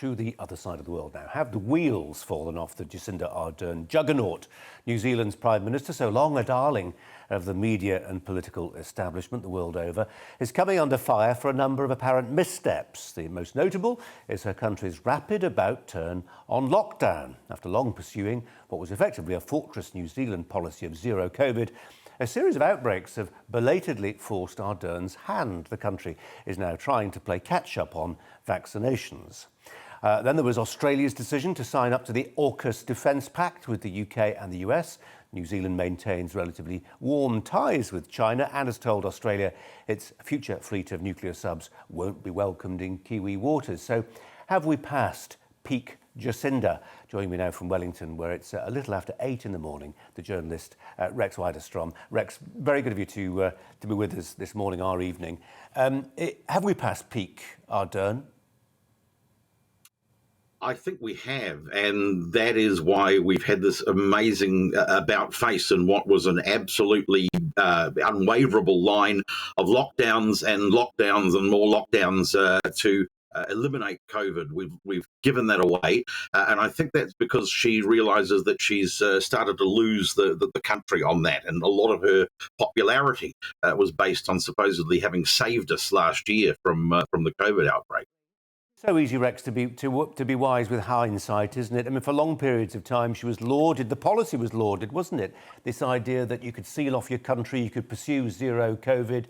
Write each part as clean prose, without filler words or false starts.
To the other side of the world now. Have the wheels fallen off the Jacinda Ardern juggernaut? New Zealand's Prime Minister, so long a darling of the media and political establishment the world over, is coming under fire for a number of apparent missteps. The most notable is her country's rapid about-turn on lockdown. After long pursuing what was effectively a fortress New Zealand policy of zero COVID, a series of outbreaks have belatedly forced Ardern's hand. The country is now trying to play catch-up on vaccinations. Then there was Australia's decision to sign up to the AUKUS Defence Pact with the UK and the US. New Zealand maintains relatively warm ties with China and has told Australia its future fleet of nuclear subs won't be welcomed in Kiwi waters. So have we passed peak Jacinda? Joining me now from Wellington, where it's a little after 8 in the morning, the journalist Rex Widerstrom. Rex, very good of you to be with us this morning, our evening. Have we passed peak Ardern? I think we have, and that is why we've had this amazing about face in what was an absolutely unwaverable line of lockdowns and more lockdowns to eliminate COVID. We've given that away, and I think that's because she realises that she's started to lose the country on that, and a lot of her popularity was based on supposedly having saved us last year from the COVID outbreak. So easy, Rex, to be wise with hindsight, isn't it? I mean, for long periods of time, she was lauded. The policy was lauded, wasn't it? This idea that you could seal off your country, you could pursue zero COVID.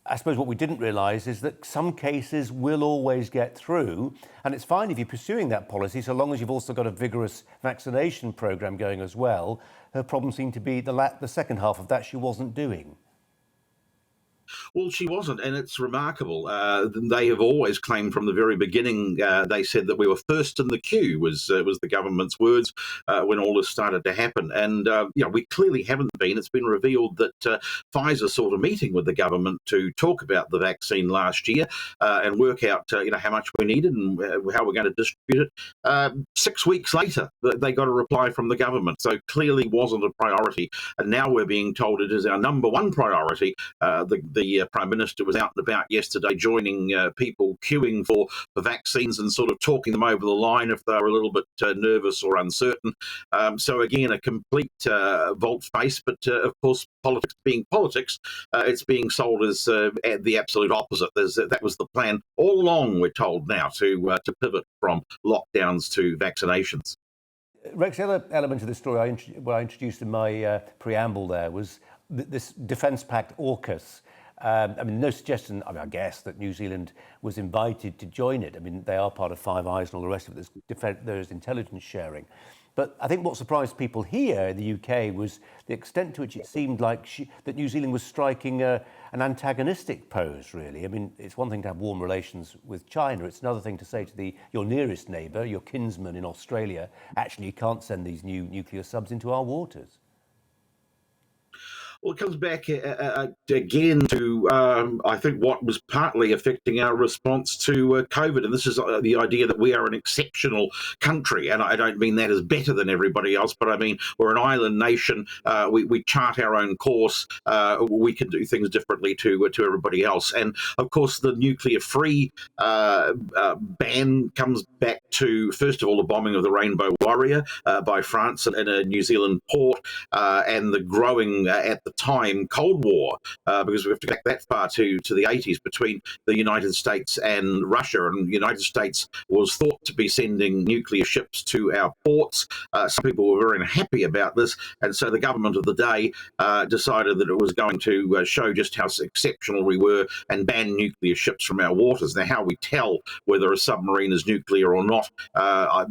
I suppose what we didn't realise is that some cases will always get through, and it's fine if you're pursuing that policy, so long as you've also got a vigorous vaccination programme going as well. Her problem seemed to be the second half of that she wasn't doing. Well, she wasn't, and it's remarkable. They have always claimed from the very beginning, they said that we were first in the queue, was the government's words when all this started to happen. And, we clearly haven't been. It's been revealed that Pfizer sought a meeting with the government to talk about the vaccine last year and work out, how much we needed and how we're going to distribute it. 6 weeks later, they got a reply from the government. So clearly wasn't a priority. And now we're being told it is our number one priority. The Prime Minister was out and about yesterday joining people queuing for vaccines and sort of talking them over the line if they were a little bit nervous or uncertain. So again, a complete volte-face, but of course, politics being politics, it's being sold as the absolute opposite. That was the plan all along, we're told now, to pivot from lockdowns to vaccinations. Rex, the other element of the story I introduced in my preamble there was this Defence Pact AUKUS. No suggestion, I guess, that New Zealand was invited to join it. I mean, they are part of Five Eyes and all the rest of it. There's intelligence sharing. But I think what surprised people here in the UK was the extent to which it seemed like that New Zealand was striking an antagonistic pose, really. I mean, it's one thing to have warm relations with China. It's another thing to say to your nearest neighbour, your kinsman in Australia, actually, you can't send these new nuclear subs into our waters. Well, it comes back again to, I think, what was partly affecting our response to COVID. And this is the idea that we are an exceptional country. And I don't mean that as better than everybody else, but I mean, we're an island nation. We chart our own course. We can do things differently to everybody else. And, of course, the nuclear-free ban comes back to, first of all, the bombing of the Rainbow Warrior by France in a New Zealand port and the growing, at the time, Cold War, because we have to go back that far to the 80s between the United States and Russia. And the United States was thought to be sending nuclear ships to our ports. Some people were very unhappy about this. And so the government of the day decided that it was going to show just how exceptional we were and ban nuclear ships from our waters. Now, how we tell whether a submarine is nuclear or not,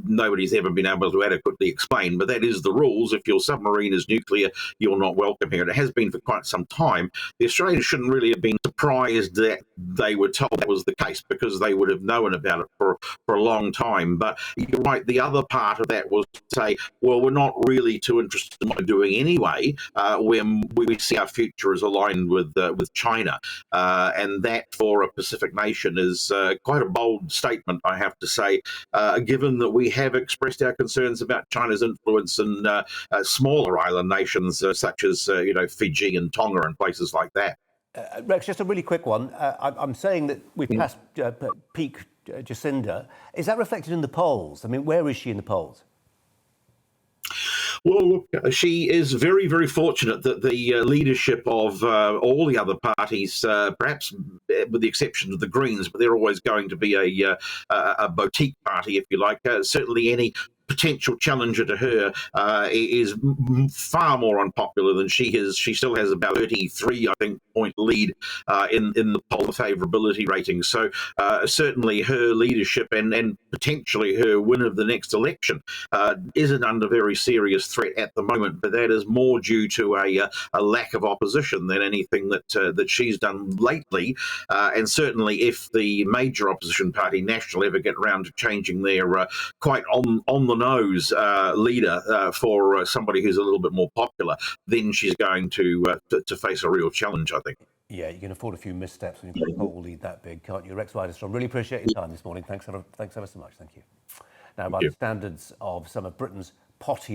nobody's ever been able to adequately explain. But that is the rules. If your submarine is nuclear, you're not welcome here. And it has been for quite some time. The Australians shouldn't really have been surprised that they were told that was the case, because they would have known about it for a long time. But you're right, the other part of that was to say, well, we're not really too interested in what we're doing anyway, when we see our future is aligned with China. And that for a Pacific nation is quite a bold statement, I have to say, given that we have expressed our concerns about China's influence in smaller island nations such as Fiji and Tonga and places like that. Rex, just a really quick one. I'm saying that we've passed peak Jacinda. Is that reflected in the polls? I mean, where is she in the polls? Well, look, she is very, very fortunate that the leadership of all the other parties, perhaps with the exception of the Greens, but they're always going to be a boutique party, if you like. Certainly any potential challenger to her is far more unpopular than she is. She still has about 33, I think, point lead in the poll favourability ratings. So certainly her leadership and potentially her win of the next election isn't under very serious threat at the moment, but that is more due to a lack of opposition than anything that she's done lately. And certainly if the major opposition party, National, ever get around to changing their quite on the nose leader for somebody who's a little bit more popular, then she's going to face a real challenge, I think. Yeah, you can afford a few missteps when you've got a poll lead that big, can't you? Rex Widerstrom, really appreciate your time this morning. Thanks ever so much. Thank you. Now, by the standards of some of Britain's potty